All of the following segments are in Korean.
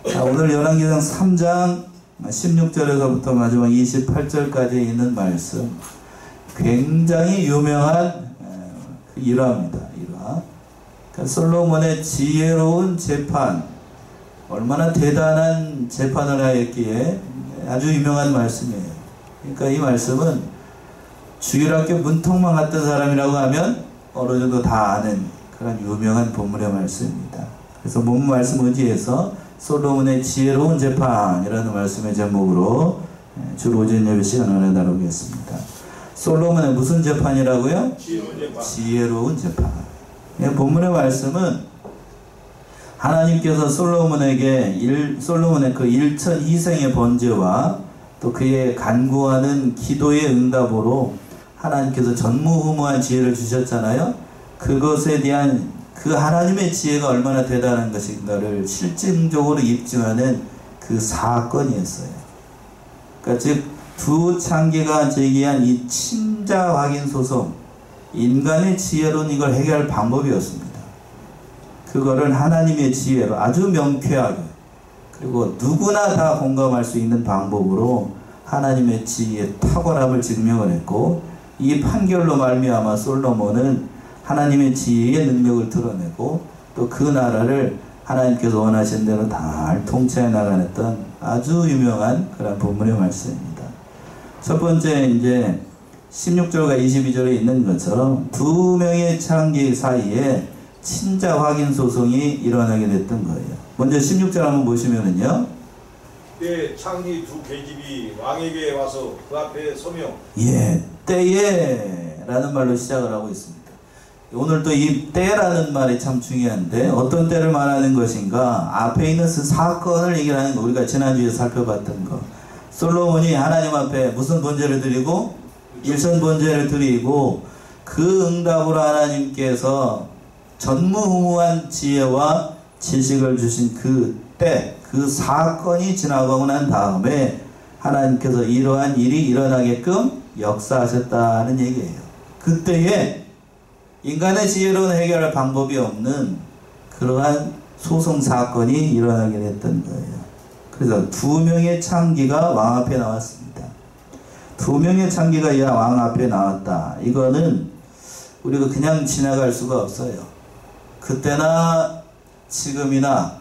자, 오늘 열왕기상 3장 16절에서부터 마지막 28절까지 있는 말씀, 굉장히 유명한 일화입니다. 일화. 그러니까 솔로몬의 지혜로운 재판, 얼마나 대단한 재판을 하였기에 아주 유명한 말씀이에요. 그러니까 이 말씀은 주일학교 문턱만 갔던 사람이라고 하면 어느 정도 다 아는 그런 유명한 본문의 말씀입니다. 그래서 본문 말씀 의지해서 솔로몬의 지혜로운 재판이라는 말씀의 제목으로 주로 오전 예배 시간을 다루겠습니다. 솔로몬의 무슨 재판이라고요? 지혜로운 재판. 본문의 말씀은 하나님께서 솔로몬의 그 일천 희생의 번제와 또 그의 간구하는 기도의 응답으로 하나님께서 전무후무한 지혜를 주셨잖아요. 그것에 대한 그 하나님의 지혜가 얼마나 대단한 것인가를 실증적으로 입증하는 그 사건이었어요. 그러니까 즉 두 창기가 제기한 이 친자 확인 소송, 인간의 지혜로는 이걸 해결할 방법이 없습니다. 그거를 하나님의 지혜로 아주 명쾌하게, 그리고 누구나 다 공감할 수 있는 방법으로 하나님의 지혜의 탁월함을 증명을 했고, 이 판결로 말미암아 솔로몬은 하나님의 지혜의 능력을 드러내고 또 그 나라를 하나님께서 원하신 대로 잘 통치해 나가냈던 아주 유명한 그런 본문의 말씀입니다. 첫 번째 이제 16절과 22절에 있는 것처럼 두 명의 창기 사이에 친자 확인 소송이 일어나게 됐던 거예요. 먼저 16절 한번 보시면은요. 때 창기 두 계집이 왕에게 와서 그 앞에 서며, 예, 때에 라는 말로 시작을 하고 있습니다. 오늘 또 이 때라는 말이 참 중요한데, 어떤 때를 말하는 것인가, 앞에 있는 그 사건을 얘기하는 거, 우리가 지난주에 살펴봤던 거. 솔로몬이 하나님 앞에 무슨 번제를 드리고? 일선 번제를 드리고, 그 응답으로 하나님께서 전무후무한 지혜와 지식을 주신 그 때, 그 사건이 지나가고 난 다음에 하나님께서 이러한 일이 일어나게끔 역사하셨다는 얘기예요. 그때에 인간의 지혜로는 해결할 방법이 없는 그러한 소송 사건이 일어나게 됐던 거예요. 그래서 두 명의 창기가 왕 앞에 나왔습니다. 두 명의 창기가 왕 앞에 나왔다. 이거는 우리가 그냥 지나갈 수가 없어요. 그때나 지금이나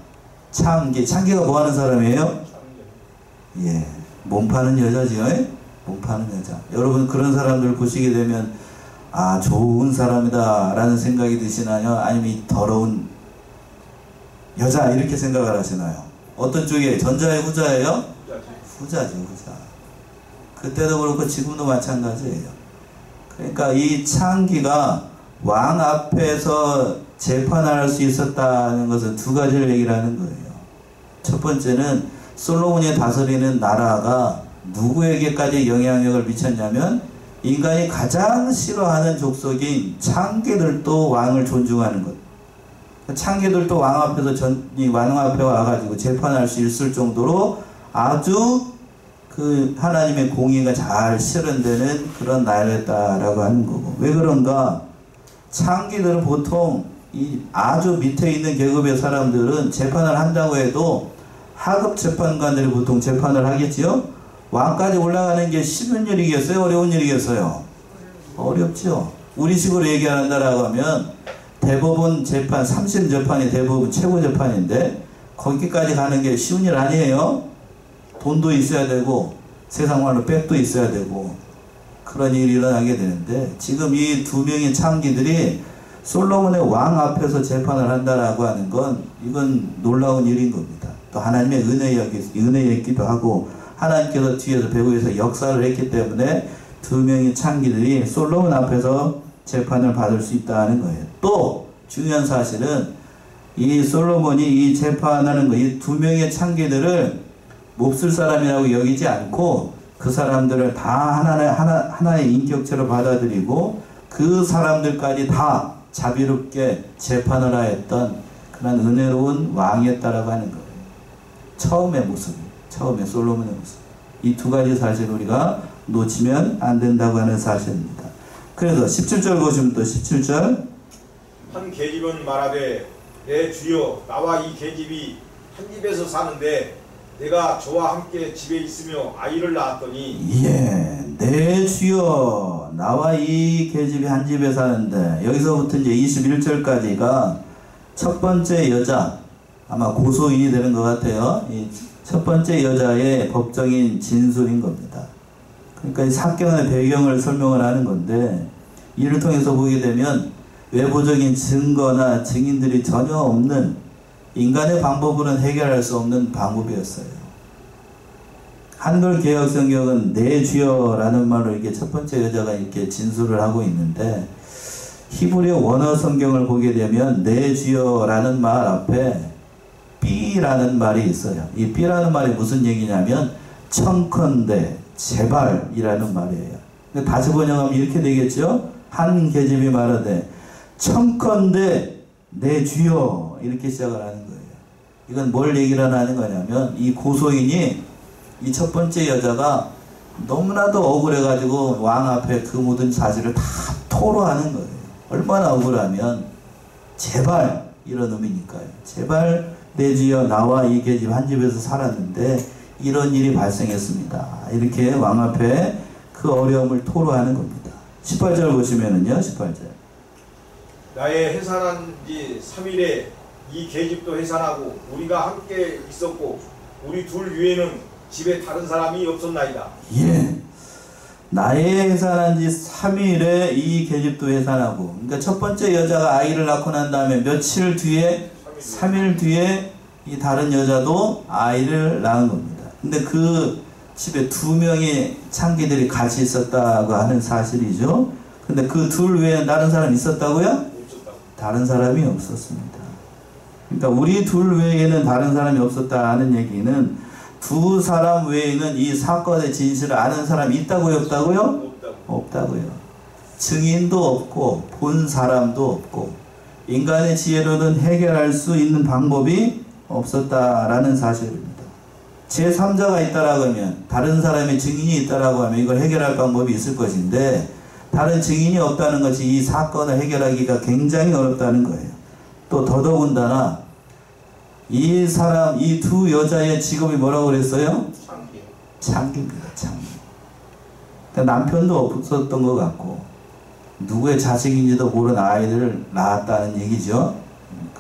창기가 뭐 하는 사람이에요? 예, 몸 파는 여자지요. 몸 파는 여자. 여러분 그런 사람들 보시게 되면 아, 좋은 사람이다 라는 생각이 드시나요? 아니면 이 더러운 여자 이렇게 생각을 하시나요? 어떤 쪽이에요? 전자예요? 후자예요? 후자죠, 후자. 그때도 그렇고 지금도 마찬가지예요. 그러니까 이 창기가 왕 앞에서 재판할 수 있었다는 것은 두 가지를 얘기를 하는 거예요. 첫 번째는 솔로몬이 다스리는 나라가 누구에게까지 영향력을 미쳤냐면 인간이 가장 싫어하는 족속인 창기들도 왕을 존중하는 것. 창기들도 왕 앞에서 왕 앞에 와가지고 재판할 수 있을 정도로 아주 그 하나님의 공의가 잘 실현되는 그런 나라였다라고 하는 거고. 왜 그런가? 창기들은 보통 이 아주 밑에 있는 계급의 사람들은 재판을 한다고 해도 하급 재판관들이 보통 재판을 하겠지요? 왕까지 올라가는 게 쉬운 일이겠어요? 어려운 일이겠어요? 어렵죠. 우리식으로 얘기한다라고 하면 대법원 재판, 3심 재판이 대법원 최고 재판인데 거기까지 가는 게 쉬운 일 아니에요? 돈도 있어야 되고 세상 말로 백도 있어야 되고 그런 일이 일어나게 되는데, 지금 이 두 명의 창기들이 솔로몬의 왕 앞에서 재판을 한다라고 하는 건 이건 놀라운 일인 겁니다. 또 하나님의 은혜였기도 하고 하나님께서 뒤에서 배후에서 역사를 했기 때문에 두 명의 창기들이 솔로몬 앞에서 재판을 받을 수 있다는 거예요. 또 중요한 사실은 이 솔로몬이 이 재판하는 거, 이 두 명의 창기들을 몹쓸 사람이라고 여기지 않고 그 사람들을 다 하나의 인격체로 받아들이고 그 사람들까지 다 자비롭게 재판을 하였던 그런 은혜로운 왕이었다라고 하는 거예요. 처음의 모습, 처음에 솔로몬의 모습. 이 두 가지 사실을 우리가 놓치면 안 된다고 하는 사실입니다. 그래서 17절 보시면 또 17절. 한 계집은 말하되 내 주여 나와 이 계집이 한 집에서 사는데 내가 저와 함께 집에 있으며 아이를 낳았더니 예, 내 주여 나와 이 계집이 한 집에 사는데 여기서부터 이제 21절까지가 첫 번째 여자 아마 고소인이 되는 것 같아요. 이 첫 번째 여자의 법정인 진술인 겁니다. 그러니까 이 사건의 배경을 설명을 하는 건데 이를 통해서 보게 되면 외부적인 증거나 증인들이 전혀 없는 인간의 방법으로는 해결할 수 없는 방법이었어요. 한글 개혁 성경은 내 주여라는 말로 이게 첫 번째 여자가 이렇게 진술을 하고 있는데 히브리어 원어 성경을 보게 되면 내 주여라는 말 앞에 B라는 말이 있어요. 이 B라는 말이 무슨 얘기냐면 청컨대 제발이라는 말이에요. 다시 번역하면 이렇게 되겠죠. 한 계집이 말하되 청컨대 내 주여 이렇게 시작을 하는 거예요. 이건 뭘 얘기를 하는 거냐면 이 고소인이 이 첫 번째 여자가 너무나도 억울해가지고 왕 앞에 그 모든 사실을 다 토로하는 거예요. 얼마나 억울하면 제발 이런 의미니까요. 제발 내 주여 나와 이 계집 한 집에서 살았는데 이런 일이 발생했습니다. 이렇게 왕 앞에 그 어려움을 토로하는 겁니다. 18절 보시면은요. 18절 나의 해산한 지 3일에 이 계집도 해산하고 우리가 함께 있었고 우리 둘 위에는 집에 다른 사람이 없었나이다. 예. 나의 해산한 지 3일에 이 계집도 해산하고 그러니까 첫 번째 여자가 아이를 낳고 난 다음에 며칠 뒤에 3일 뒤에 이 다른 여자도 아이를 낳은 겁니다. 근데 그 집에 2명의 창기들이 같이 있었다고 하는 사실이죠. 근데 그 둘 외에 다른 사람이 있었다고요? 다른 사람이 없었습니다. 그러니까 우리 둘 외에는 다른 사람이 없었다는 얘기는 두 사람 외에는 이 사건의 진실을 아는 사람이 있다고요? 없다고요? 없다고요. 증인도 없고 본 사람도 없고 인간의 지혜로는 해결할 수 있는 방법이 없었다라는 사실입니다. 제3자가 있다라고 하면 다른 사람의 증인이 있다라고 하면 이걸 해결할 방법이 있을 것인데 다른 증인이 없다는 것이 이 사건을 해결하기가 굉장히 어렵다는 거예요. 또 더더군다나 이 두 여자의 직업이 뭐라고 그랬어요? 창기입니다. 창기. 그러니까 남편도 없었던 것 같고 누구의 자식인지도 모르는 아이들을 낳았다는 얘기죠.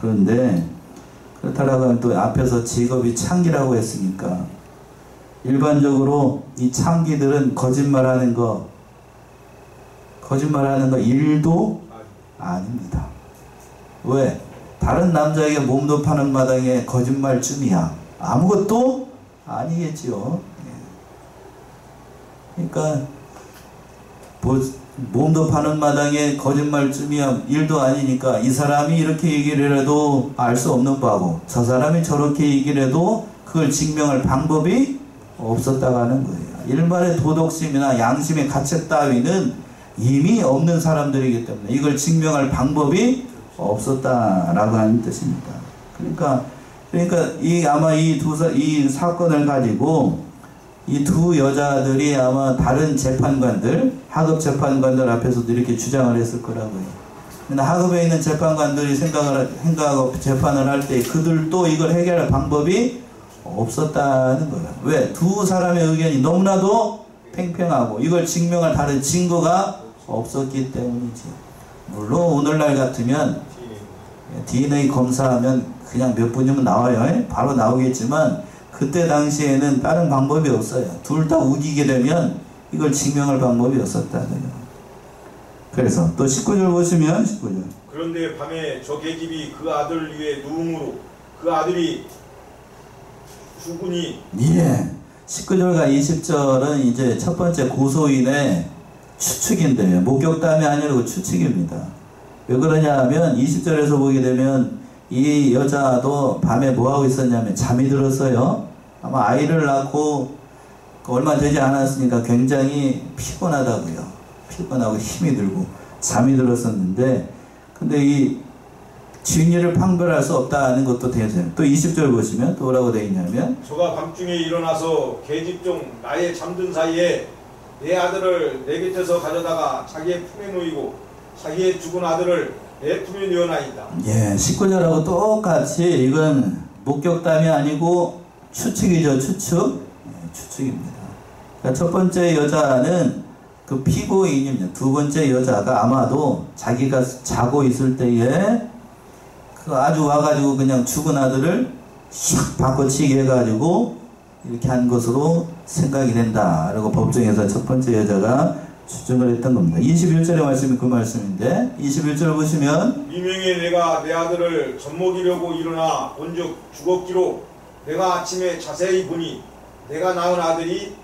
그런데 그렇다고 하면 또 앞에서 직업이 창기라고 했으니까 일반적으로 이 창기들은 거짓말하는 거 일도 아닙니다. 왜? 다른 남자에게 몸도 파는 마당에 거짓말쯤이야. 아무것도 아니겠지요. 그러니까 몸도 파는 마당에 거짓말쯤이야 일도 아니니까 이 사람이 이렇게 얘기를 해도 알 수 없는 바고 저 사람이 저렇게 얘기를 해도 그걸 증명할 방법이 없었다고 하는 거예요. 일반의 도덕심이나 양심의 가책 따위는 이미 없는 사람들이기 때문에 이걸 증명할 방법이 없었다라고 하는 뜻입니다. 그러니까 아마 이 사건을 가지고 이 두 여자들이 아마 다른 재판관들, 하급 재판관들 앞에서도 이렇게 주장을 했을 거라고요. 근데 하급에 있는 재판관들이 생각하고 재판을 할 때 그들도 이걸 해결할 방법이 없었다는 거예요. 왜? 두 사람의 의견이 너무나도 팽팽하고 이걸 증명할 다른 증거가 없었기 때문이지. 물론 오늘날 같으면 DNA 검사하면 그냥 몇 분이면 나와요. 바로 나오겠지만 그때 당시에는 다른 방법이 없어요. 둘 다 우기게 되면 이걸 증명할 방법이 없었다고요. 그래서 또 19절 보시면 19절. 그런데 밤에 저 계집이 그 아들 위에 누움으로 그 아들이 죽으니. 예. 19절과 20절은 이제 첫 번째 고소인의 추측인데요. 목격담이 아니고 추측입니다. 왜 그러냐 하면 20절에서 보게 되면 이 여자도 밤에 뭐하고 있었냐면 잠이 들었어요. 아마 아이를 낳고 얼마 되지 않았으니까 굉장히 피곤하다고요. 피곤하고 힘이 들고 잠이 들었었는데 근데 이 진리를 판별할 수 없다는 것도 되죠. 또 20절 보시면 또 뭐라고 되어 있냐면 저가 밤중에 일어나서 계집종 나의 잠든 사이에 내 아들을 내 곁에서 가져다가 자기의 품에 놓이고 자기의 죽은 아들을 내 품에 넣어나이다. 예, 19절하고 똑같이 이건 목격담이 아니고 추측이죠. 추측. 추측입니다. 그러니까 첫 번째 여자는 그 피고인입니다. 두 번째 여자가 아마도 자기가 자고 있을 때에 그 아주 와가지고 그냥 죽은 아들을 샥 바꿔치기 해가지고 이렇게 한 것으로 생각이 된다. 라고 법정에서 첫 번째 여자가 추정을 했던 겁니다. 21절의 말씀이 그 말씀인데 21절 보시면 미명에 내가 내 아들을 젖먹이려고 일어나 본즉 죽었기로 내가 아침에 자세히 보니 내가 낳은 아들이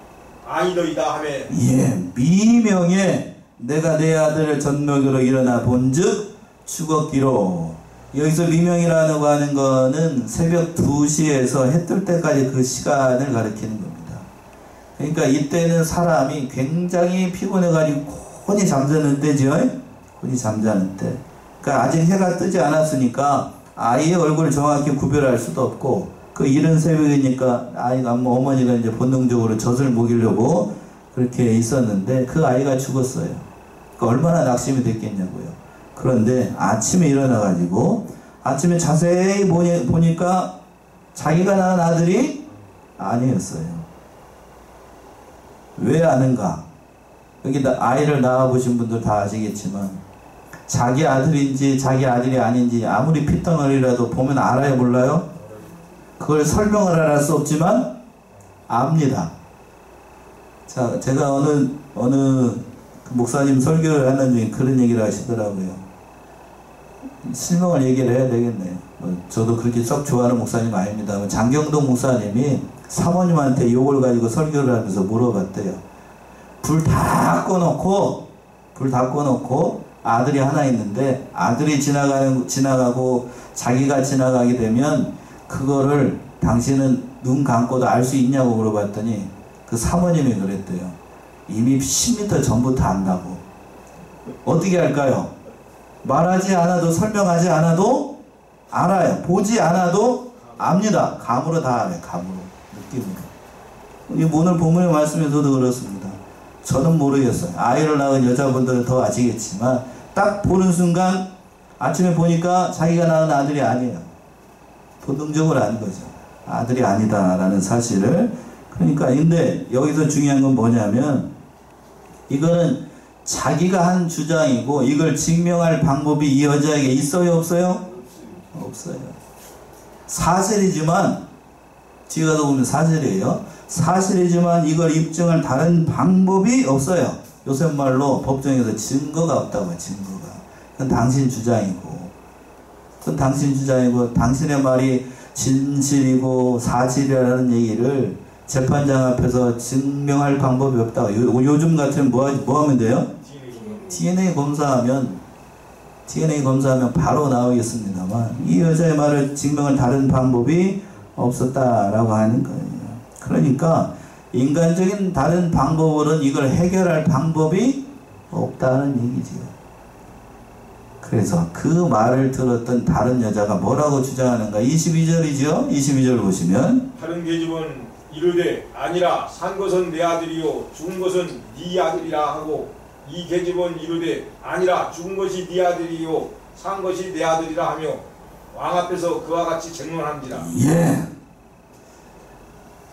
아니더이다 하며 예, 미명에 내가 내 아들을 젖먹이러 일어나 본즉 죽었기로. 여기서 미명이라고 하는 거는 새벽 2시에서 해 뜰 때까지 그 시간을 가리키는 겁니다. 그러니까 이때는 사람이 굉장히 피곤해가지고 곤히 잠자는 때죠. 곤히 잠자는 때. 그러니까 아직 해가 뜨지 않았으니까 아이의 얼굴을 정확히 구별할 수도 없고 그 이른 새벽이니까 아이가 어머니가 이제 본능적으로 젖을 먹이려고 그렇게 있었는데 그 아이가 죽었어요. 그러니까 얼마나 낙심이 됐겠냐고요. 그런데 아침에 일어나가지고 아침에 자세히 보니까 자기가 낳은 아들이 아니었어요. 왜 아는가? 여기 아이를 낳아보신 분들 다 아시겠지만 자기 아들인지 자기 아들이 아닌지 아무리 핏덩어리라도 보면 알아요, 몰라요? 그걸 설명을 할 수 없지만 압니다. 자, 제가 어느 목사님 설교를 하는 중에 그런 얘기를 하시더라고요. 실명을 얘기를 해야 되겠네요. 저도 그렇게 썩 좋아하는 목사님 아닙니다. 장경동 목사님이 사모님한테 요걸 가지고 설교를 하면서 물어봤대요. 불 다 꺼놓고 아들이 하나 있는데 아들이 지나가고 자기가 지나가게 되면 그거를 당신은 눈 감고도 알 수 있냐고 물어봤더니 그 사모님이 그랬대요. 이미 10m 전부터 안다고. 어떻게 할까요? 말하지 않아도 설명하지 않아도 알아요. 보지 않아도 압니다. 감으로 다 알아요. 감으로. 느낌으로. 오늘 본문의 말씀에서도 그렇습니다. 저는 모르겠어요. 아이를 낳은 여자분들은 더 아시겠지만 딱 보는 순간 아침에 보니까 자기가 낳은 아들이 아니에요. 본능적으로 아는 거죠. 아들이 아니다라는 사실을. 그러니까 근데 여기서 중요한 건 뭐냐면 이거는 자기가 한 주장이고 이걸 증명할 방법이 이 여자에게 있어요, 없어요? 없어요. 사실이지만 뒤에 가서 보면 사실이에요. 사실이지만 이걸 입증할 다른 방법이 없어요. 요새 말로 법정에서 증거가 없다고요. 증거가. 그건 당신 주장이고 당신의 말이 진실이고 사실이라는 얘기를 재판장 앞에서 증명할 방법이 없다고. 요즘 같으면 뭐 하면 돼요? DNA 검사하면 바로 나오겠습니다만 이 여자의 말을 증명할 다른 방법이 없었다라고 하는 거예요. 그러니까 인간적인 다른 방법으로는 이걸 해결할 방법이 없다는 얘기지요. 그래서 그 말을 들었던 다른 여자가 뭐라고 주장하는가? 22절이죠. 22절 보시면 다른 계집은 이르되 아니라 산 것은 내 아들이요 죽은 것은 네 아들이라 하고 이 계집은 이르되 아니라 죽은 것이 네 아들이요 산 것이 내 아들이라 하며 왕 앞에서 그와 같이 쟁론합니다. 예.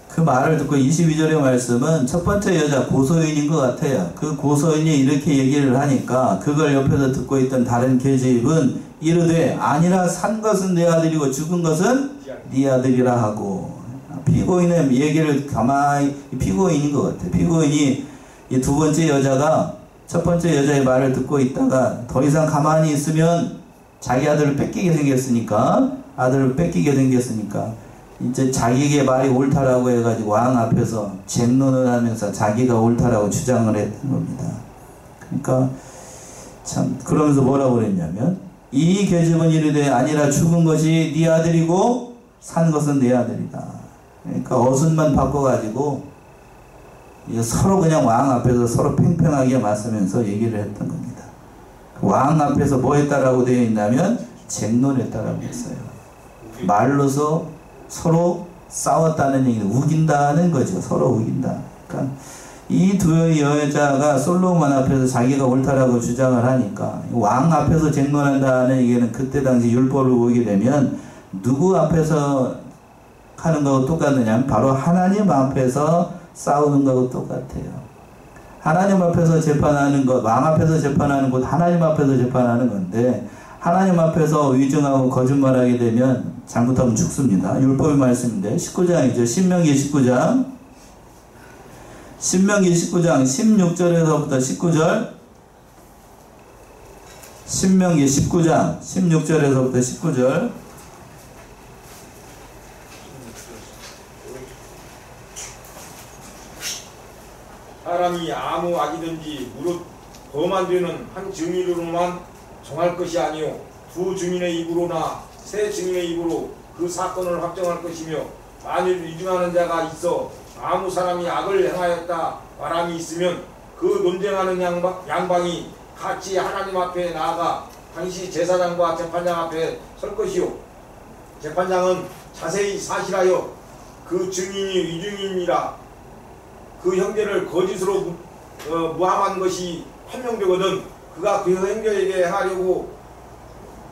그 말을 듣고 22절의 말씀은 첫 번째 여자 고소인인 것 같아요. 그 고소인이 이렇게 얘기를 하니까 그걸 옆에서 듣고 있던 다른 계집은 이르되 아니라 산 것은 내 아들이고 죽은 것은 네 아들이라 하고 피고인의 얘기를 가만히 피고인인 것 같아요. 피고인이 이 두 번째 여자가 첫 번째 여자의 말을 듣고 있다가 더 이상 가만히 있으면 자기 아들을 뺏기게 생겼으니까 이제 자기의 말이 옳다라고 해가지고 왕 앞에서 쟁론을 하면서 자기가 옳다라고 주장을 했던 겁니다. 그러니까 참 그러면서 뭐라고 그랬냐면 이 계집은 이르되 아니라 죽은 것이 네 아들이고 산 것은 내 아들이다. 그러니까 어순만 바꿔가지고 서로 그냥 왕 앞에서 서로 팽팽하게 맞서면서 얘기를 했던 겁니다. 왕 앞에서 뭐 했다라고 되어 있냐면 쟁론했다라고 했어요. 말로서 서로 싸웠다는 얘기는 우긴다는 거죠. 서로 우긴다. 그러니까 이 두 여자가 솔로몬 앞에서 자기가 옳다라고 주장을 하니까 왕 앞에서 쟁론한다는 얘기는 그때 당시 율법을 보게 되면 누구 앞에서 하는 거하고 똑같느냐면 바로 하나님 앞에서 싸우는 거하고 똑같아요. 하나님 앞에서 재판하는 것, 왕 앞에서 재판하는 것, 하나님 앞에서 재판하는 건데 하나님 앞에서 위증하고 거짓말하게 되면 잘못하면 죽습니다. 율법의 말씀인데 19장이죠. 신명기 19장 16절에서부터 19절 신명기 19장 16절에서부터 19절 사람이 아무 악이든지 무릇 범한 죄는 한 증인으로만 정할 것이 아니요 두 증인의 입으로나 세 증인의 입으로 그 사건을 확정할 것이며 만일 위증하는 자가 있어 아무 사람이 악을 행하였다 바람이 있으면 그 논쟁하는 양방이 같이 하나님 앞에 나아가 당시 제사장과 재판장 앞에 설 것이요 재판장은 자세히 사실하여 그 증인이 위증인이라 그 형제를 거짓으로 무함한 것이 판명되거든 그가 그 형제에게 하려고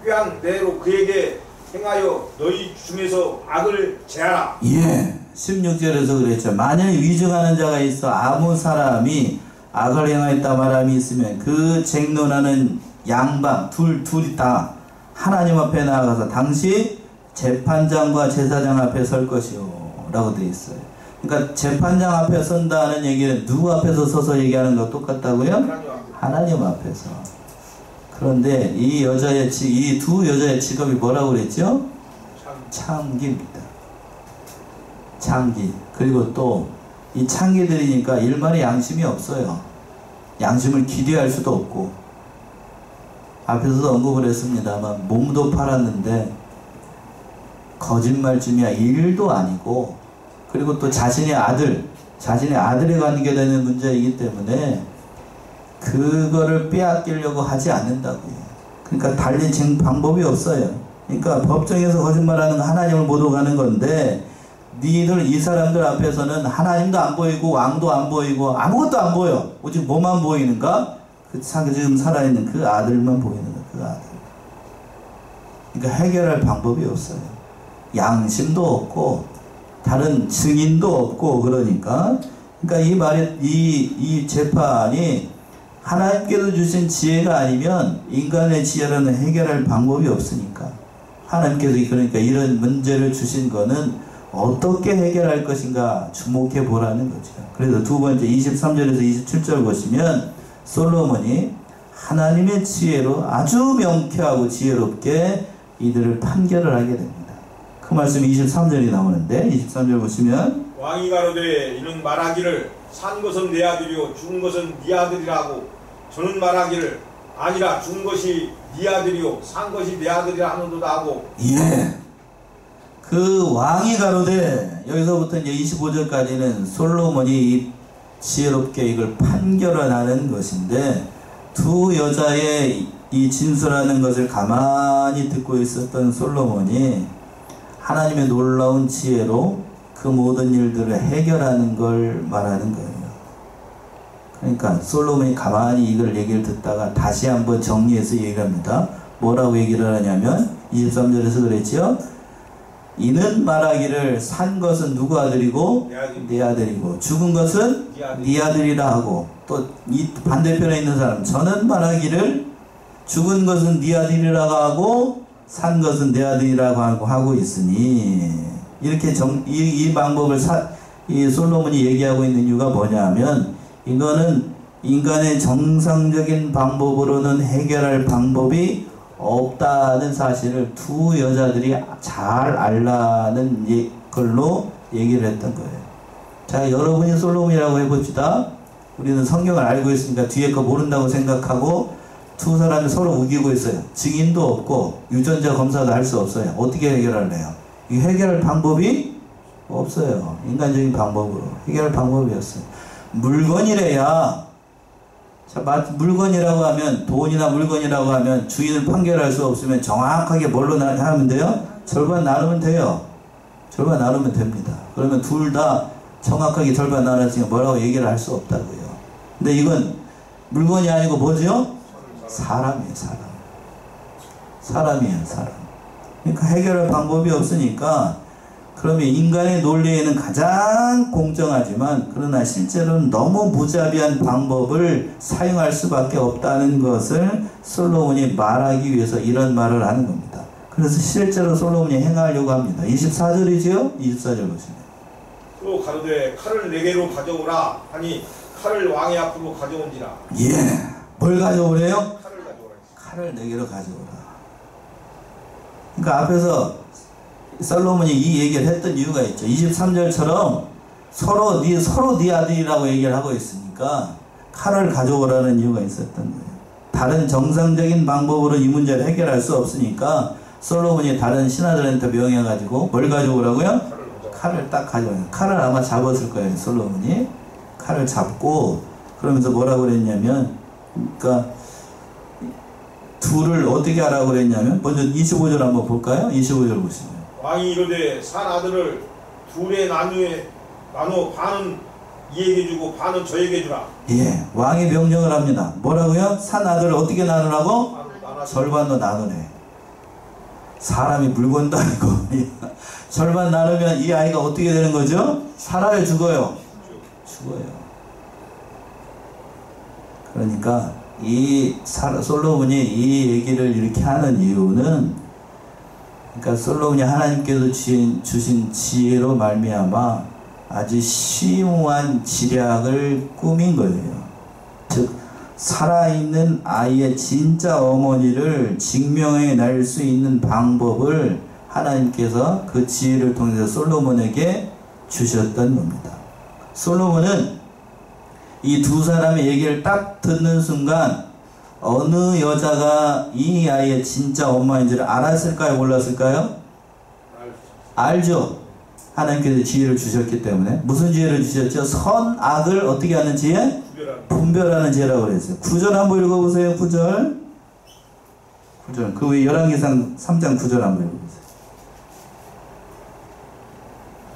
꾀한 대로 그에게 행하여 너희 중에서 악을 제하라. 예, 16절에서 그랬죠. 만일 위증하는 자가 있어 아무 사람이 악을 행하였다 말함이 있으면 그 쟁론하는 양방 둘이 다 하나님 앞에 나아가서 당시 재판장과 제사장 앞에 설 것이요 라고 되어 있어요. 그러니까 재판장 앞에 선다는 얘기는 누구 앞에서 서서 얘기하는 거 똑같다고요? 하나님 앞에서. 그런데 이 두 여자의 직업이 뭐라고 그랬죠? 창기입니다. 창기. 그리고 또 이 창기들이니까 일말의 양심이 없어요. 양심을 기대할 수도 없고 앞에서도 언급을 했습니다만 몸도 팔았는데 거짓말쯤이야 일도 아니고 그리고 또 자신의 아들에 관계되는 문제이기 때문에 그거를 빼앗기려고 하지 않는다고요. 그러니까 달리 방법이 없어요. 그러니까 법정에서 거짓말하는 하나님을 모독하는 건데 니들 이 사람들 앞에서는 하나님도 안 보이고 왕도 안 보이고 아무것도 안 보여. 오직 뭐만 보이는가? 그 지금 살아있는 그 아들만 보이는 거야. 그 아들. 그러니까 해결할 방법이 없어요. 양심도 없고 다른 증인도 없고 그러니까 이 재판이 하나님께서 주신 지혜가 아니면 인간의 지혜로는 해결할 방법이 없으니까 하나님께서 그러니까 이런 문제를 주신 거는 어떻게 해결할 것인가 주목해 보라는 거죠. 그래서 두 번째 23절에서 27절 보시면 솔로몬이 하나님의 지혜로 아주 명쾌하고 지혜롭게 이들을 판결을 하게 됩니다. 그 말씀이 23절이 나오는데 23절 보시면 왕이 가로되 이는 말하기를 산 것은 내 아들이요 죽은 것은 네 아들이라 하고 저는 말하기를 아니라 죽은 것이 네 아들이요 산 것이 내 아들이라 하는도다 하고 예. 그 왕이 가로되 여기서부터 이제 25절까지는 솔로몬이 지혜롭게 이걸 판결을 하는 것인데 두 여자의 이 진술하는 것을 가만히 듣고 있었던 솔로몬이 하나님의 놀라운 지혜로 그 모든 일들을 해결하는 걸 말하는 거예요. 그러니까 솔로몬이 가만히 이걸 얘기를 듣다가 다시 한번 정리해서 얘기합니다. 뭐라고 얘기를 하냐면 23절에서 그랬죠. 이는 말하기를 산 것은 누구 아들이고 네 아들이고 죽은 것은 네 아들이라 하고 또 이 반대편에 있는 사람 저는 말하기를 죽은 것은 네 아들이라고 하고 산 것은 내 아들이라고 하고 있으니 이렇게 이 방법을 이 솔로몬이 얘기하고 있는 이유가 뭐냐면 이거는 인간의 정상적인 방법으로는 해결할 방법이 없다는 사실을 두 여자들이 잘 알라는 걸로 얘기를 했던 거예요. 자, 여러분이 솔로몬이라고 해봅시다. 우리는 성경을 알고 있으니까 뒤에 거 모른다고 생각하고 두 사람이 서로 우기고 있어요. 증인도 없고 유전자 검사도 할 수 없어요. 어떻게 해결할래요? 이 해결할 방법이 없어요. 인간적인 방법으로 해결할 방법이 없어요. 물건이래야 자, 물건이라고 하면 돈이나 물건이라고 하면 주인을 판결할 수 없으면 정확하게 뭘로 하면 돼요? 절반 나누면 돼요. 절반 나누면 됩니다. 그러면 둘 다 정확하게 절반 나눴으니까 뭐라고 얘기를 할 수 없다고요. 근데 이건 물건이 아니고 뭐죠? 사람이에요. 사람이에요. 사람. 그러니까 해결할 방법이 없으니까 그러면 인간의 논리에는 가장 공정하지만 그러나 실제로는 너무 무자비한 방법을 사용할 수밖에 없다는 것을 솔로몬이 말하기 위해서 이런 말을 하는 겁니다. 그래서 실제로 솔로몬이 행하려고 합니다. 24절이지요? 24절 보시면. 또 가로되 칼을 내게로 가져오라 하니 칼을 왕의 앞으로 가져온지라. 예. 뭘 가져오래요? 칼을 가져오라. 칼을 내게로 가져오라. 그러니까 앞에서 솔로몬이 이 얘기를 했던 이유가 있죠. 23절처럼 서로 네 아들이라고 얘기를 하고 있으니까 칼을 가져오라는 이유가 있었던 거예요. 다른 정상적인 방법으로 이 문제를 해결할 수 없으니까 솔로몬이 다른 신하들한테 명해가지고 뭘 가져오라고요? 칼을 딱 가져와요. 칼을 아마 잡았을 거예요. 솔로몬이 칼을 잡고 그러면서 뭐라고 그랬냐면, 그러니까 둘을 어떻게 하라고 그랬냐면, 먼저 25절 한번 볼까요? 25절 보시면. 왕이 이르되 산 아들을 둘에 나누어 반은 이에게 주고 반은 저에게 주라. 예, 왕이 명령을 합니다. 뭐라고요? 산 아들을 어떻게 나누라고? 절반도 나누래. 사람이 물건도 아니고 절반 나누면 이 아이가 어떻게 되는 거죠? 살아요, 죽어요? 죽어요. 그러니까 솔로몬이 이 얘기를 이렇게 하는 이유는, 그러니까 솔로몬이 하나님께서 주신 지혜로 말미암아 아주 심오한 지략을 꾸민 거예요. 즉 살아있는 아이의 진짜 어머니를 증명해낼 수 있는 방법을 하나님께서 그 지혜를 통해서 솔로몬에게 주셨던 겁니다. 솔로몬은 이 두 사람의 얘기를 딱 듣는 순간 어느 여자가 이 아이의 진짜 엄마인지를 알았을까요? 몰랐을까요? 알죠. 하나님께서 지혜를 주셨기 때문에. 무슨 지혜를 주셨죠? 선악을 어떻게 하는 지혜? 분별하는 지혜라고 그랬어요. 9절 한번 읽어보세요. 9절. 그 외에 열왕기상 3장 9절 한번 읽어보세요.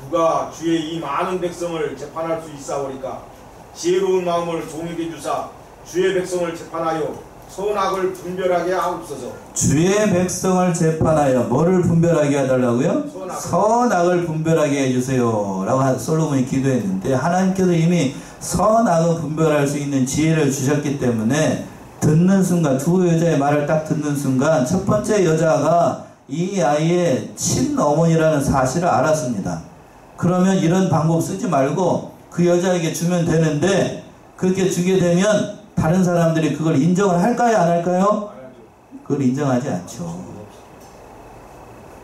누가 주의 이 많은 백성을 재판할 수 있사오리까? 지혜로운 마음을 종에게 주사 주의 백성을 재판하여 선악을 분별하게 하옵소서. 주의 백성을 재판하여 뭐를 분별하게 해달라고요? 선악을 분별하게 해주세요 라고 솔로몬이 기도했는데, 하나님께서 이미 선악을 분별할 수 있는 지혜를 주셨기 때문에 듣는 순간, 두 여자의 말을 딱 듣는 순간 첫 번째 여자가 이 아이의 친어머니라는 사실을 알았습니다. 그러면 이런 방법 쓰지 말고 그 여자에게 주면 되는데, 그렇게 주게 되면 다른 사람들이 그걸 인정을 할까요? 안 할까요? 그걸 인정하지 않죠.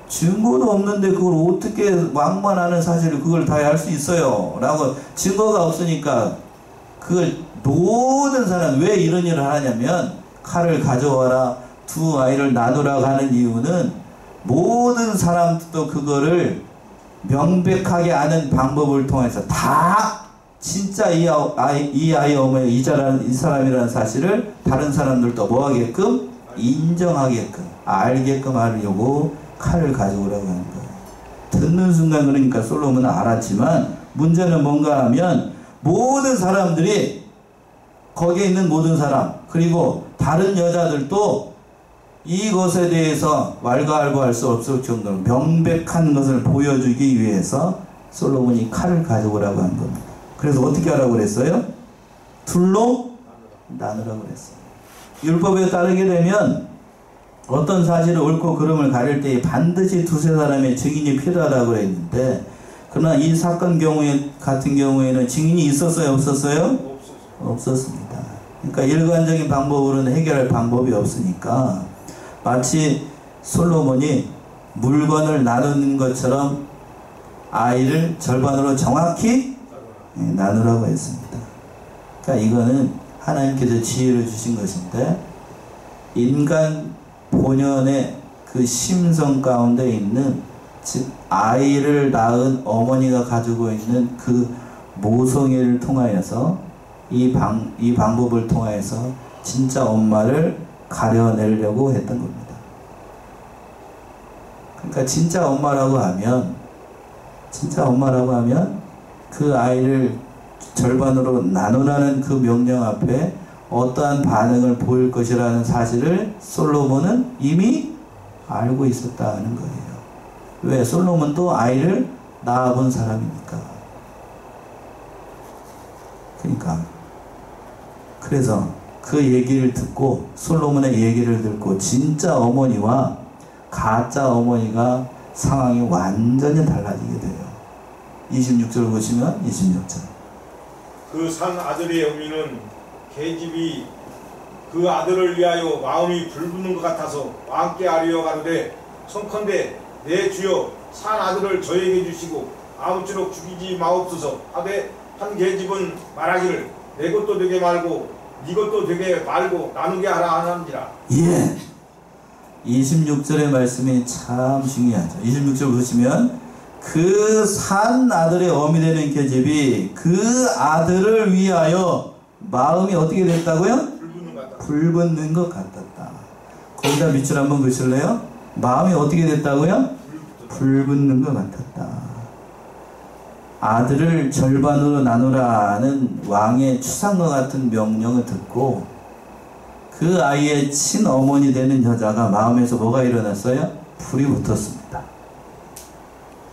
증거도 없는데 그걸 어떻게 왕만 아는 사실을 그걸 다 할 수 있어요? 라고 증거가 없으니까 그걸 모든 사람, 왜 이런 일을 하냐면 칼을 가져와라, 두 아이를 나누라고 하는 이유는 모든 사람들도 그거를 명백하게 아는 방법을 통해서 다 진짜 이 아이 어머니 이 사람이라는 사실을 다른 사람들도 뭐하게끔? 인정하게끔, 알게끔 하려고 칼을 가져오라고 하는 거예요. 듣는 순간 그러니까 솔로몬은 알았지만, 문제는 뭔가 하면 모든 사람들이, 거기에 있는 모든 사람 그리고 다른 여자들도 이것에 대해서 왈가왈부할 수 없을 정도로 명백한 것을 보여주기 위해서 솔로몬이 칼을 가져오라고 한 겁니다. 그래서 어떻게 하라고 그랬어요? 둘로 나누라고 그랬어요. 율법에 따르게 되면 어떤 사실을 옳고 그름을 가릴 때 반드시 두세 사람의 증인이 필요하다고 그랬는데, 그러나 이 사건 같은 경우에는 증인이 있었어요? 없었어요? 없었습니다. 그러니까 일관적인 방법으로는 해결할 방법이 없으니까 마치 솔로몬이 물건을 나누는 것처럼 아이를 절반으로 정확히 나누라고 했습니다. 그러니까 이거는 하나님께서 지혜를 주신 것인데, 인간 본연의 그 심성 가운데 있는, 즉 아이를 낳은 어머니가 가지고 있는 그 모성애를 통하여서 이 방법을 통해서 진짜 엄마를 가려내려고 했던 겁니다. 그러니까 진짜 엄마라고 하면 그 아이를 절반으로 나누라는 그 명령 앞에 어떠한 반응을 보일 것이라는 사실을 솔로몬은 이미 알고 있었다는 거예요. 왜? 솔로몬도 아이를 낳아본 사람이니까. 그러니까 그래서 그 얘기를 듣고 솔로몬의 얘기를 듣고 진짜 어머니와 가짜 어머니가 상황이 완전히 달라지게 돼요. 26절 보시면 26절. 그 산 아들의 어미는 계집이 그 아들을 위하여 마음이 불붙는 것 같아서 왕께 아뢰어 가로되 청컨대 내 주여 산 아들을 저에게 주시고 아무쪼록 죽이지 마옵소서 하되 한 계집은 말하기를 내 것도 되게 말고 네 것도 되게 말고 나누게 하라 하는지라. 예. 26절의 말씀이 참 중요하죠. 26절 보시면 그 산 아들의 어미 되는 계집이 그 아들을 위하여 마음이 어떻게 됐다고요? 불붙는 것 같았다. 거기다 밑줄 한번 보실래요? 마음이 어떻게 됐다고요? 불붙는 것 같았다. 아들을 절반으로 나누라는 왕의 추상과 같은 명령을 듣고 그 아이의 친어머니 되는 여자가 마음에서 뭐가 일어났어요? 불이 붙었습니다.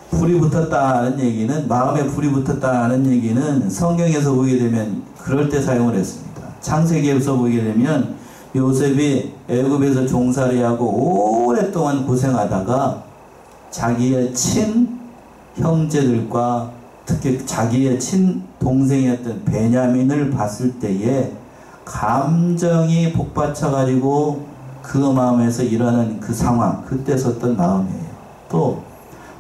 불이 붙었다는 얘기는, 마음에 불이 붙었다는 얘기는 성경에서 보게 되면 그럴 때 사용을 했습니다. 창세기에서 보게 되면 요셉이 애굽에서 종살이하고 오랫동안 고생하다가 자기의 친 형제들과 특히 자기의 친 동생이었던 베냐민을 봤을 때에 감정이 복받쳐 가지고 그 마음에서 일어나는 그 상황, 그때 썼던 마음이에요. 또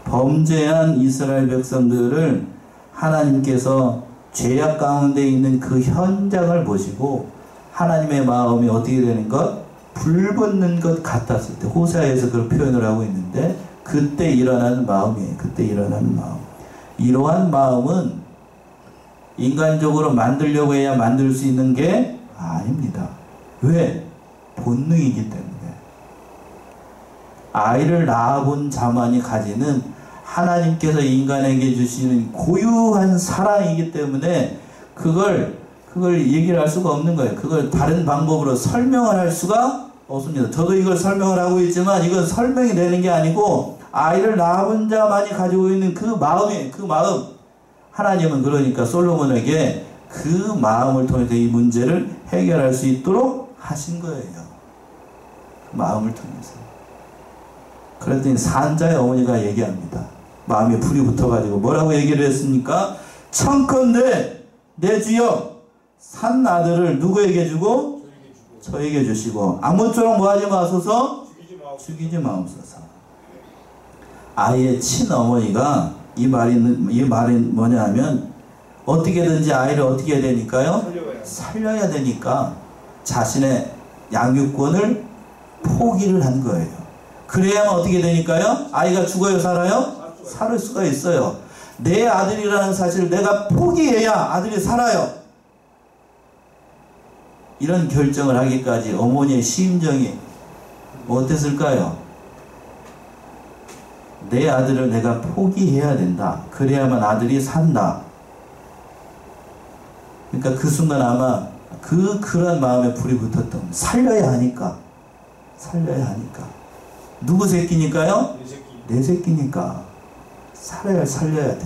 범죄한 이스라엘 백성들을 하나님께서 죄악 가운데 있는 그 현장을 보시고 하나님의 마음이 어떻게 되는 것? 불붙는 것 같았을 때, 호세아에서 그런 표현을 하고 있는데 그때 일어나는 마음이에요. 그때 일어나는 마음. 이러한 마음은 인간적으로 만들려고 해야 만들 수 있는 게 아닙니다. 왜? 본능이기 때문에. 아이를 낳아본 자만이 가지는 하나님께서 인간에게 주시는 고유한 사랑이기 때문에 그걸 얘기를 할 수가 없는 거예요. 그걸 다른 방법으로 설명을 할 수가 없습니다. 저도 이걸 설명을 하고 있지만 이건 설명이 되는 게 아니고 아이를 낳아본 자만이 가지고 있는 그 마음이에요. 그 마음. 하나님은 그러니까 솔로몬에게 그 마음을 통해서 이 문제를 해결할 수 있도록 하신 거예요. 그 마음을 통해서. 그랬더니 산자의 어머니가 얘기합니다. 마음에 불이 붙어가지고 뭐라고 얘기를 했습니까? 청컨대 내 주여 산 아들을 누구에게 주고? 저에게 주시고 아무쪼록 뭐하지 마소서? 죽이지 마옵소서. 아이의 친어머니가 이 말이 뭐냐 하면 어떻게든지 아이를 어떻게 해야 되니까요? 살려야 되니까 자신의 양육권을 포기를 한 거예요. 그래야만 어떻게 되니까요? 아이가 죽어요, 살아요? 살 수가 있어요. 내 아들이라는 사실을 내가 포기해야 아들이 살아요. 이런 결정을 하기까지 어머니의 심정이 어땠을까요? 내 아들을 내가 포기해야 된다. 그래야만 아들이 산다. 그러니까 그 순간 아마 그런 마음에 불이 붙었던, 살려야 하니까. 살려야 하니까. 누구 새끼니까요? 내 새끼니까. 살려야 돼.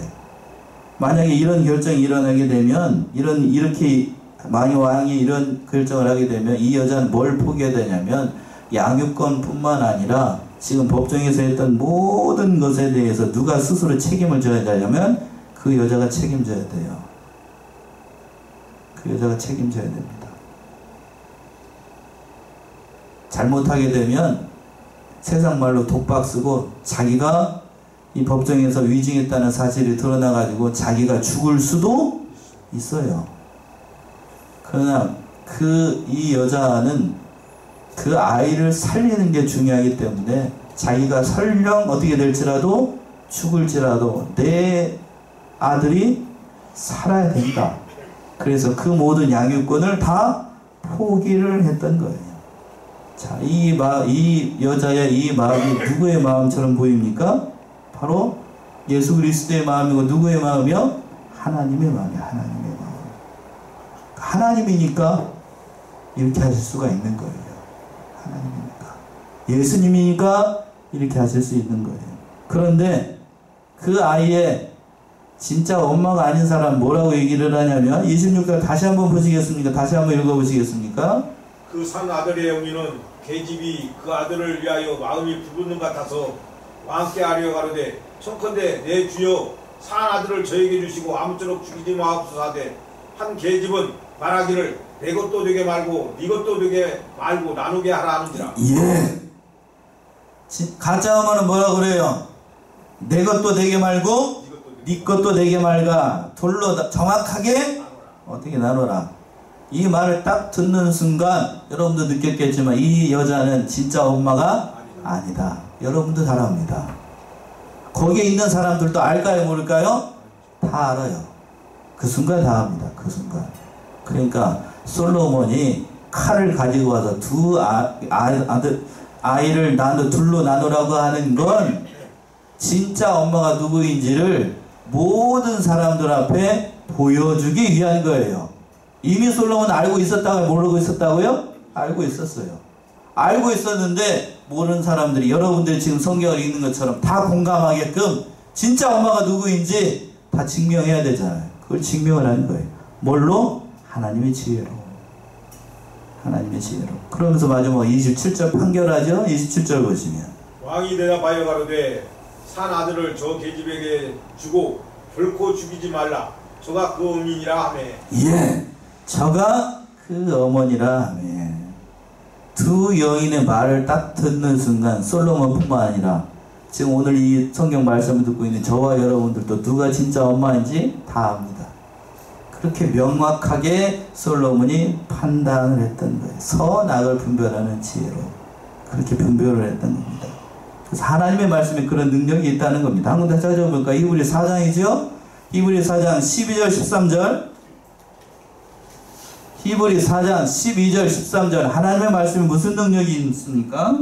만약에 이런 결정이 일어나게 되면, 이렇게 왕이 이런 결정을 하게 되면 이 여자는 뭘 포기해야 되냐면 양육권 뿐만 아니라 지금 법정에서 했던 모든 것에 대해서 누가 스스로 책임을 져야 되냐면 그 여자가 책임져야 돼요. 그 여자가 책임져야 됩니다. 잘못하게 되면 세상 말로 독박 쓰고 자기가 이 법정에서 위증했다는 사실이 드러나가지고 자기가 죽을 수도 있어요. 그러나 이 여자는 그 아이를 살리는 게 중요하기 때문에 자기가 설령 어떻게 될지라도 죽을지라도 내 아들이 살아야 된다. 그래서 그 모든 양육권을 다 포기를 했던 거예요. 자, 이 여자의 이 마음이 누구의 마음처럼 보입니까? 바로 예수 그리스도의 마음이고 누구의 마음이요? 하나님의 마음이에요. 하나님의 마음. 하나님이니까 이렇게 하실 수가 있는 거예요. 하나님이니까. 예수님이니까 이렇게 하실 수 있는 거예요. 그런데 그 아이의 진짜 엄마가 아닌 사람 뭐라고 얘기를 하냐면 26절 다시 한번 보시겠습니까? 다시 한번 읽어보시겠습니까? 그 산 아들의 영리는 계집이 그 아들을 위하여 마음이 부르는 것 같아서 왕께 하려 가로되 청컨대 내 주여 산 아들을 저에게 주시고 아무쪼록 죽이지 마옵소서 하되 한 계집은 말하기를 내 것도 되게 말고 네 것도 되게 말고 나누게 하라 하는지라. 예. 가짜 엄마는 뭐라 그래요? 내 것도 되게 말고 네 것도 되게 말가 돌로 정확하게 어떻게 나눠라. 이 말을 딱 듣는 순간 여러분도 느꼈겠지만 이 여자는 진짜 엄마가 아니다. 여러분도 잘 압니다. 거기에 있는 사람들도 알까요 모를까요? 다 알아요. 그 순간 다 압니다. 그 순간. 그러니까 솔로몬이 칼을 가지고 와서 두 아이를 둘로 나누라고 하는 건 진짜 엄마가 누구인지를 모든 사람들 앞에 보여주기 위한 거예요. 이미 솔로몬은 알고 있었다고요? 모르고 있었다고요? 알고 있었어요. 알고 있었는데 모르는 사람들이 여러분들이 지금 성경을 읽는 것처럼 다 공감하게끔 진짜 엄마가 누구인지 다 증명해야 되잖아요. 그걸 증명을 하는 거예요. 뭘로? 하나님의 지혜로. 하나님의 지혜로. 그러면서 마지막 27절 판결하죠? 27절 보시면 왕이 대답하여 가로되 산 아들을 저 계집에게 주고 결코 죽이지 말라. 저가 그 어머니라 하며. 예, 저가 그 어머니라 하며. 두 여인의 말을 딱 듣는 순간 솔로몬뿐만 아니라 지금 오늘 이 성경 말씀을 듣고 있는 저와 여러분들도 누가 진짜 엄마인지 다 압니다. 그렇게 명확하게 솔로몬이 판단을 했던 거예요. 선악을 분별하는 지혜로 그렇게 분별을 했던 겁니다. 그래서 하나님의 말씀에 그런 능력이 있다는 겁니다. 한 번 더 찾아볼까요? 히브리 4장이죠? 히브리 4장 12절 13절 히브리 4장 12절 13절 하나님의 말씀에 무슨 능력이 있습니까?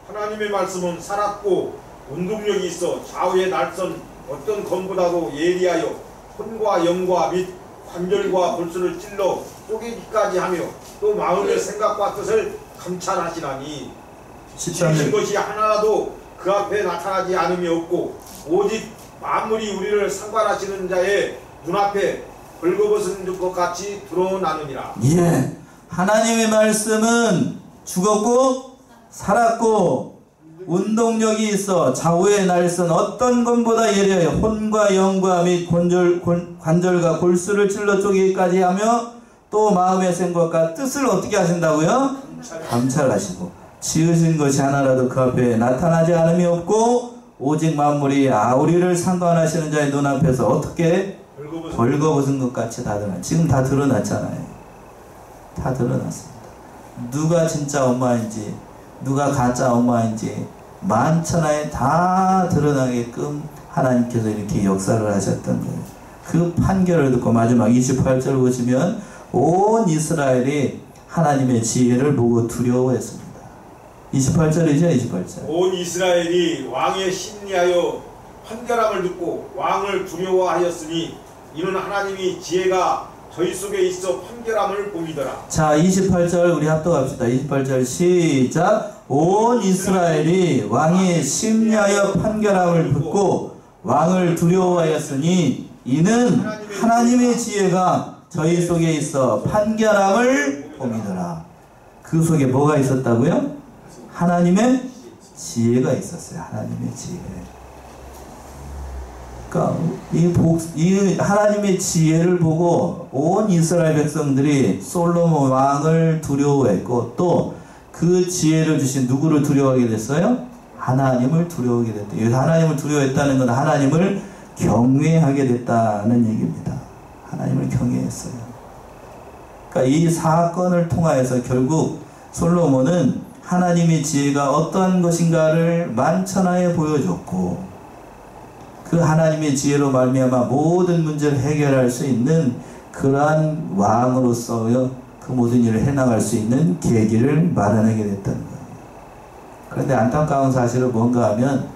하나님의 말씀은 살았고 운동력이 있어 좌우의 날선 어떤 검보다도 예리하여 혼과 영과 및 관절과 골수를 찔러 쪼개기까지 하며 또 마음의 생각과 뜻을 감찰하시나니 지으신 것이 하나라도 그 앞에 나타나지 않음이 없고 오직 만물이 우리를 상관하시는 자의 눈앞에 벌거벗은 것 같이 드러나느니라. 예, 하나님의 말씀은 죽었고 살았고 운동력이 있어 좌우의 날선 어떤 것보다 예리하여 혼과 영과 및 관절과 골수를 찔러 쪼개기까지 하며 또 마음의 생각과 뜻을 어떻게 하신다고요? 감찰하시고 지으신 것이 하나라도 그 앞에 나타나지 않음이 없고 오직 만물이 우리를 상관하시는 자의 눈앞에서 어떻게 벌거벗은 것 같이 다 드러나. 지금 다 드러났잖아요. 다 드러났습니다. 누가 진짜 엄마인지 누가 가짜 엄마인지 만천하에 다 드러나게끔 하나님께서 이렇게 역사를 하셨던 거예요. 그 판결을 듣고 마지막 28절 보시면 온 이스라엘이 하나님의 지혜를 보고 두려워했습니다. 28절이죠. 28절. 온 이스라엘이 왕의 심리하여 판결함을 듣고 왕을 두려워하였으니 이는 하나님이 지혜가 저희 속에 있어 판결함을 봄이더라. 자, 28절 우리 합독합시다. 28절 시작. 온 이스라엘이 왕이 심리하여 판결함을 듣고 왕을 두려워하였으니 이는 하나님의 지혜가 저희 속에 있어 판결함을 봄이더라. 그 속에 뭐가 있었다고요? 하나님의 지혜가 있었어요. 하나님의 지혜. 그러니까 이 하나님의 지혜를 보고 온 이스라엘 백성들이 솔로몬 왕을 두려워했고 또 그 지혜를 주신 누구를 두려워하게 됐어요? 하나님을 두려워하게 됐다. 여기서 하나님을 두려워했다는 건 하나님을 경외하게 됐다는 얘기입니다. 하나님을 경외했어요. 그러니까 이 사건을 통하여서 결국 솔로몬은 하나님의 지혜가 어떤 것인가를 만천하에 보여줬고 그 하나님의 지혜로 말미암아 모든 문제를 해결할 수 있는 그러한 왕으로서 그 모든 일을 해나갈 수 있는 계기를 마련하게 됐다는 거예요. 그런데 안타까운 사실은 뭔가 하면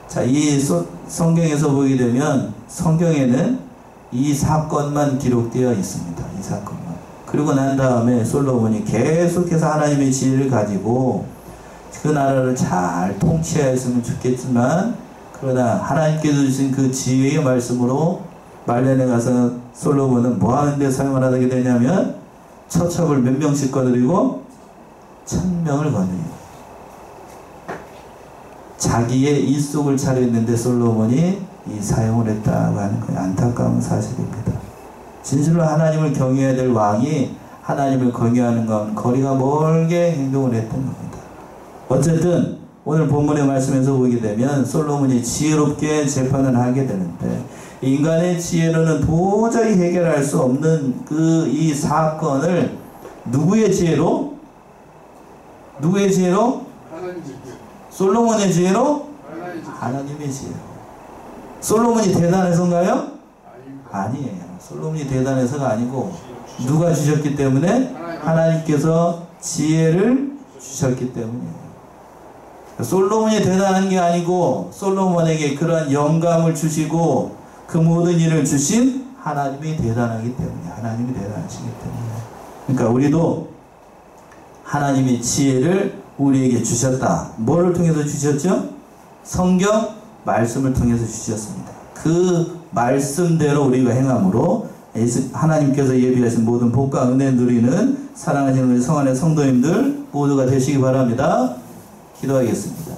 자, 이 성경에서 보게 되면 성경에는 이 사건만 기록되어 있습니다. 이 사건만. 그리고 난 다음에 솔로몬이 계속해서 하나님의 지혜를 가지고 그 나라를 잘 통치하였으면 좋겠지만 그러나 하나님께서 주신 그 지혜의 말씀으로 말년에 가서 솔로몬은 뭐 하는데 사용을 하게 되냐면 처첩을 몇 명씩 거느리고 1000명을 거느리고 자기의 일속을 차려있는데 솔로몬이 이 사용을 했다고 하는 거예요. 안타까운 사실입니다. 진실로 하나님을 경외해야 될 왕이 하나님을 경외하는 건 거리가 멀게 행동을 했던 겁니다. 어쨌든 오늘 본문의 말씀에서 보게 되면 솔로몬이 지혜롭게 재판을 하게 되는데 인간의 지혜로는 도저히 해결할 수 없는 이 사건을 누구의 지혜로? 누구의 지혜로? 솔로몬의 지혜로? 하나님의 지혜로. 솔로몬이 대단해서인가요? 아니에요. 솔로몬이 대단해서가 아니고 누가 주셨기 때문에? 하나님께서 지혜를 주셨기 때문이에요. 솔로몬이 대단한 게 아니고 솔로몬에게 그러한 영감을 주시고 그 모든 일을 주신 하나님이 대단하기 때문에, 하나님이 대단하시기 때문에. 그러니까 우리도 하나님의 지혜를 우리에게 주셨다. 뭐를 통해서 주셨죠? 성경 말씀을 통해서 주셨습니다. 그 말씀대로 우리가 행함으로 하나님께서 예비하신 모든 복과 은혜 누리는 사랑하시는 우리 성안의 성도님들 모두가 되시기 바랍니다. 기도하겠습니다.